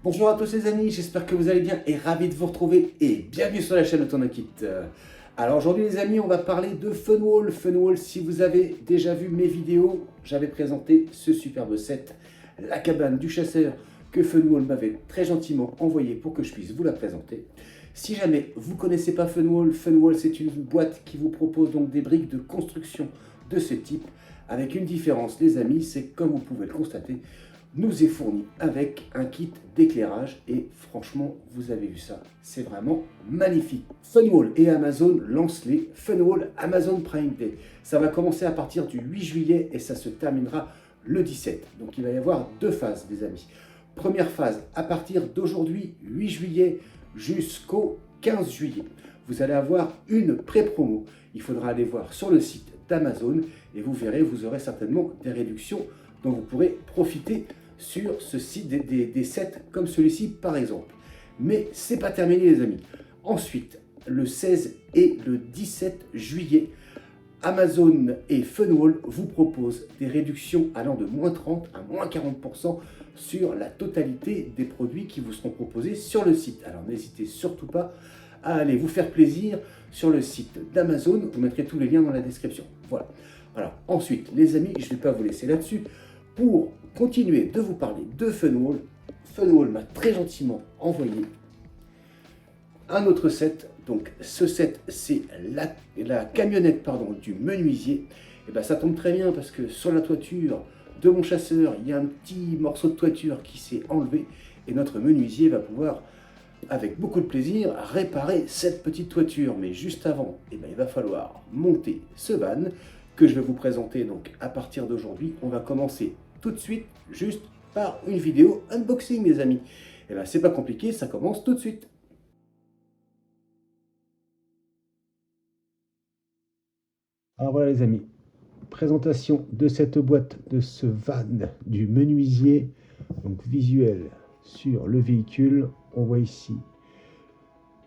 Bonjour à tous les amis, j'espère que vous allez bien et ravi de vous retrouver et bienvenue sur la chaîne AutonoKit. Alors aujourd'hui les amis, on va parler de Funwall. Funwall, si vous avez déjà vu mes vidéos, j'avais présenté ce superbe set, la cabane du chasseur, que Funwall m'avait très gentiment envoyé pour que je puisse vous la présenter. Si jamais vous ne connaissez pas Funwall, Funwall c'est une boîte qui vous propose donc des briques de construction de ce type, avec une différence les amis, c'est comme vous pouvez le constater, nous est fourni avec un kit d'éclairage et franchement, vous avez vu ça, c'est vraiment magnifique. Funwall et Amazon lancent les Funwall Amazon Prime Day. Ça va commencer à partir du 8 juillet et ça se terminera le 17. Donc il va y avoir deux phases, les amis. Première phase, à partir d'aujourd'hui, 8 juillet jusqu'au 15 juillet. Vous allez avoir une pré-promo. Il faudra aller voir sur le site d'Amazon et vous verrez, vous aurez certainement des réductions dont vous pourrez profiter sur ce site des sets comme celui-ci par exemple. Mais c'est pas terminé les amis. Ensuite, le 16 et le 17 juillet, Amazon et Funwall vous proposent des réductions allant de moins 30 à moins 40% sur la totalité des produits qui vous seront proposés sur le site. Alors n'hésitez surtout pas à aller vous faire plaisir sur le site d'Amazon. Vous mettrez tous les liens dans la description. Voilà. Alors ensuite, les amis, je ne vais pas vous laisser là-dessus. Pour continuer de vous parler de Funwall, Funwall m'a très gentiment envoyé un autre set. Donc ce set, c'est la camionnette du menuisier. Et bien ça tombe très bien parce que sur la toiture de mon chasseur, il y a un petit morceau de toiture qui s'est enlevé. Et notre menuisier va pouvoir, avec beaucoup de plaisir, réparer cette petite toiture. Mais juste avant, il va falloir monter ce van que je vais vous présenter donc à partir d'aujourd'hui. On va commencer tout de suite juste par une vidéo unboxing les amis. Et bien c'est pas compliqué, ça commence tout de suite. Alors voilà les amis, présentation de cette boîte, de ce van du menuisier, donc visuel sur le véhicule. On voit ici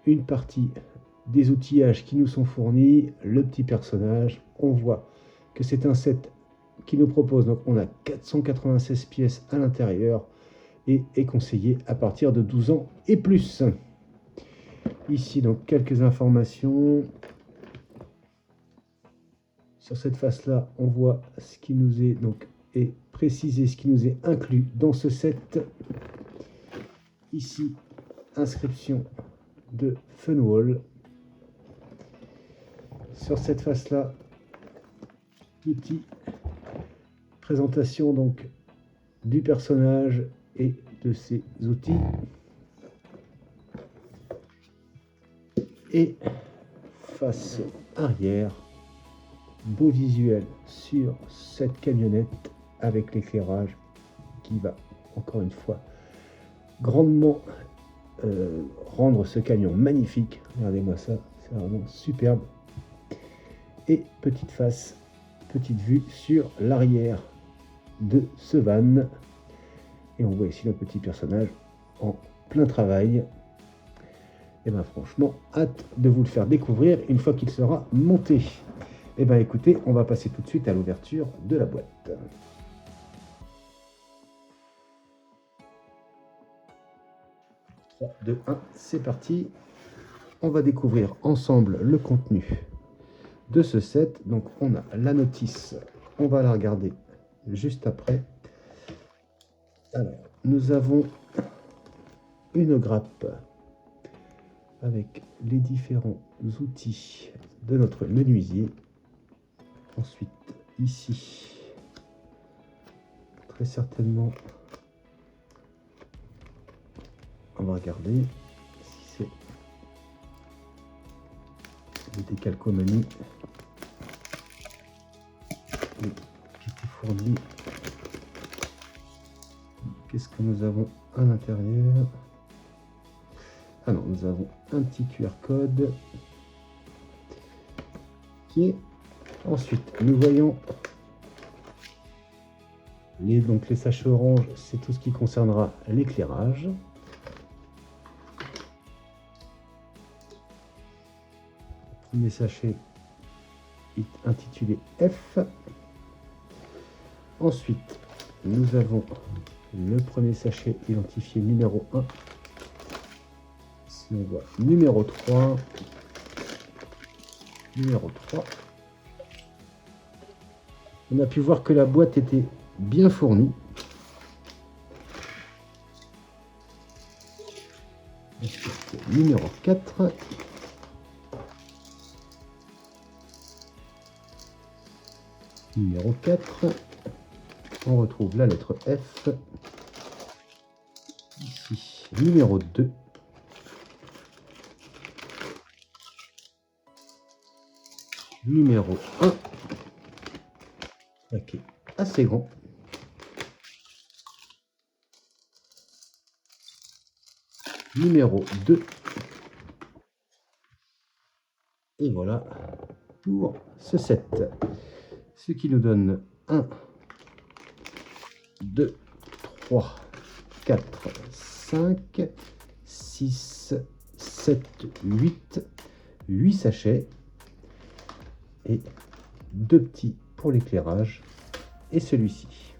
une partie des outillages qui nous sont fournis, le petit personnage. On voit que c'est un set qui nous propose, donc on a 496 pièces à l'intérieur et est conseillé à partir de 12 ans et plus. Ici donc quelques informations. Sur cette face là on voit ce qui nous est donc et précisé, ce qui nous est inclus dans ce set. Ici inscription de Funwall. Sur cette face là, petit présentation donc du personnage et de ses outils. Et face arrière, beau visuel sur cette camionnette avec l'éclairage qui va encore une fois grandement rendre ce camion magnifique. Regardez-moi ça, c'est vraiment superbe. Et petite face, petite vue sur l'arrière de ce van. Et on voit ici le petit personnage en plein travail. Et bien franchement, hâte de vous le faire découvrir une fois qu'il sera monté. Et bien écoutez, on va passer tout de suite à l'ouverture de la boîte. 3, 2, 1, c'est parti. On va découvrir ensemble le contenu de ce set. Donc on a la notice, on va la regarder juste après. Alors, nous avons une grappe avec les différents outils de notre menuisier. Ensuite, ici, très certainement, on va regarder si c'est des décalcomanies qui étaient fournis. Qu'est-ce que nous avons à l'intérieur? Ah non, nous avons un petit QR code qui est... Ensuite, nous voyons les sachets orange, c'est tout ce qui concernera l'éclairage. Premier sachet intitulé F. Ensuite, nous avons Le premier sachet identifié numéro 1. Si on voit numéro 3. Numéro 3. On a pu voir que la boîte était bien fournie. Numéro 4. Numéro 4. On retrouve la lettre F. Ici, numéro 2. Numéro 1. Ok, assez grand. Numéro 2. Et voilà pour ce set. Ce qui nous donne 1, 2, 3, 4, 5, 6, 7, 8 sachets. Et 2 petits pour l'éclairage. Et celui-ci.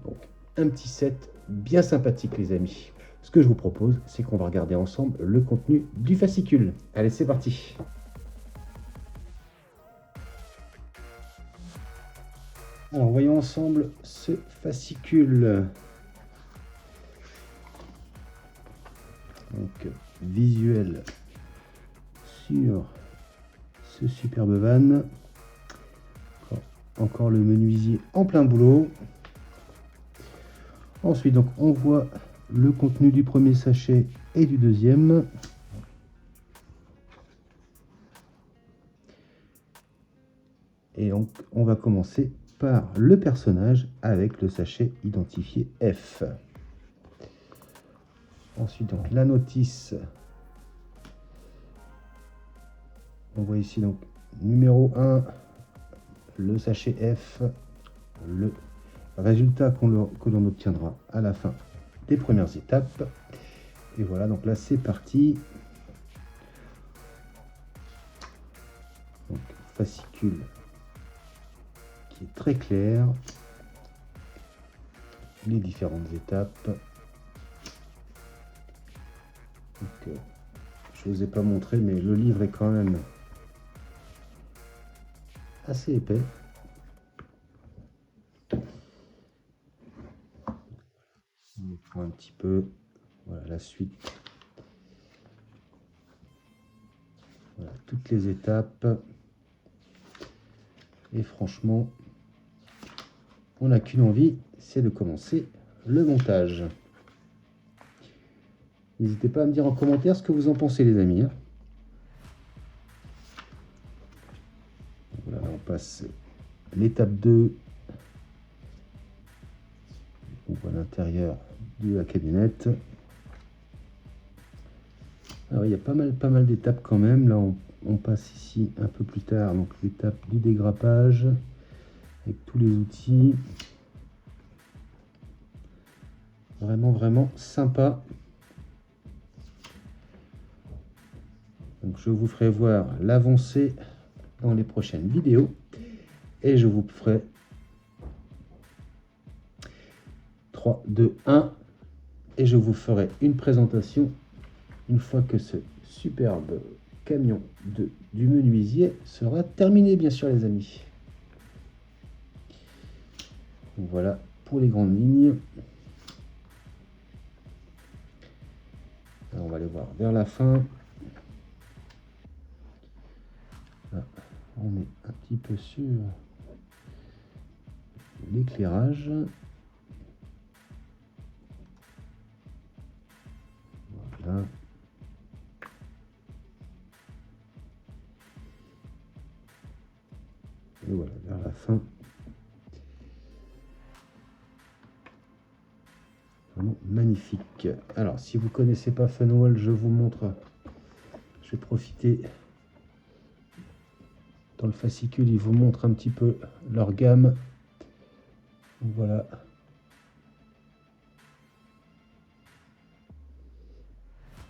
Donc un petit set bien sympathique les amis. Ce que je vous propose, c'est qu'on va regarder ensemble le contenu du fascicule. Allez, c'est parti. Alors, voyons ensemble ce fascicule. Donc, visuel sur ce superbe van. Encore le menuisier en plein boulot. Ensuite, donc, on voit le contenu du premier sachet et du deuxième. Et donc, on va commencer par le personnage avec le sachet identifié F. Ensuite, donc, la notice. On voit ici donc numéro 1, le sachet F, le résultat que l'on obtiendra à la fin des premières étapes. Et voilà, donc là c'est parti. Donc, fascicule qui est très clair. Les différentes étapes. Donc, je ne vous ai pas montré, mais le livre est quand même assez épais. On prend un petit peu. Voilà la suite. Voilà, toutes les étapes. Et franchement, on n'a qu'une envie, c'est de commencer le montage. N'hésitez pas à me dire en commentaire ce que vous en pensez les amis. Voilà, on passe l'étape 2. On voit l'intérieur de la camionnette. Alors il y a pas mal d'étapes quand même. Là on passe ici un peu plus tard, donc l'étape du dégrappage avec tous les outils. Vraiment sympa. Donc je vous ferai voir l'avancée dans les prochaines vidéos et je vous ferai 3, 2, 1 et je vous ferai une présentation une fois que ce superbe camion du menuisier sera terminé, bien sûr les amis. Donc, voilà pour les grandes lignes. Alors, on va aller voir vers la fin. Là, on est un petit peu sur l'éclairage. Voilà. Et voilà, vers la fin. Vraiment magnifique. Alors, si vous ne connaissez pas Funwall, je vous montre. Je vais profiter. Dans le fascicule, ils vous montrent un petit peu leur gamme. Donc, voilà.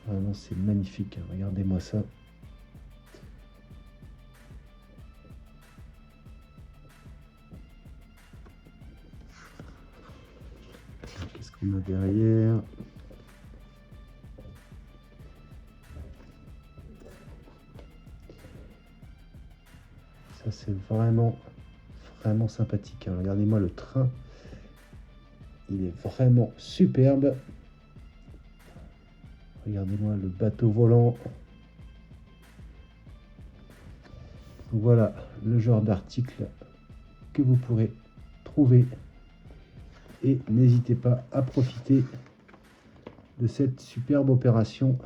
Vraiment, c'est magnifique. Regardez-moi ça. On a derrière. Ça c'est vraiment sympathique, hein. Regardez-moi le train. Il est vraiment superbe. Regardez-moi le bateau volant. Voilà le genre d'article que vous pourrez trouver. Et n'hésitez pas à profiter de cette superbe opération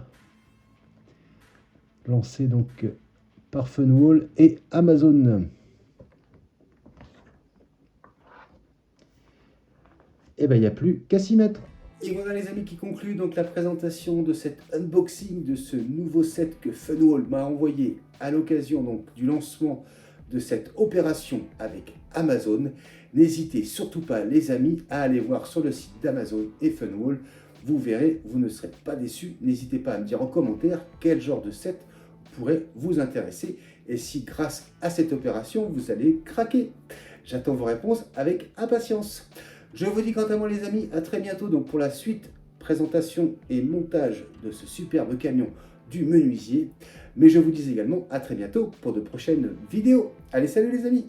lancée donc par Funwall et Amazon. Et ben il n'y a plus qu'à s'y mettre. Et voilà les amis qui conclut donc la présentation de cet unboxing de ce nouveau set que Funwall m'a envoyé à l'occasion donc du lancement de cette opération avec Amazon. N'hésitez surtout pas les amis à aller voir sur le site d'Amazon et Funwall. Vous verrez, vous ne serez pas déçus. N'hésitez pas à me dire en commentaire quel genre de set pourrait vous intéresser et si grâce à cette opération vous allez craquer. J'attends vos réponses avec impatience. Je vous dis quant à moi les amis, à très bientôt donc pour la suite, présentation et montage de ce superbe camion du menuisier. Mais je vous dis également à très bientôt pour de prochaines vidéos. Allez, salut les amis!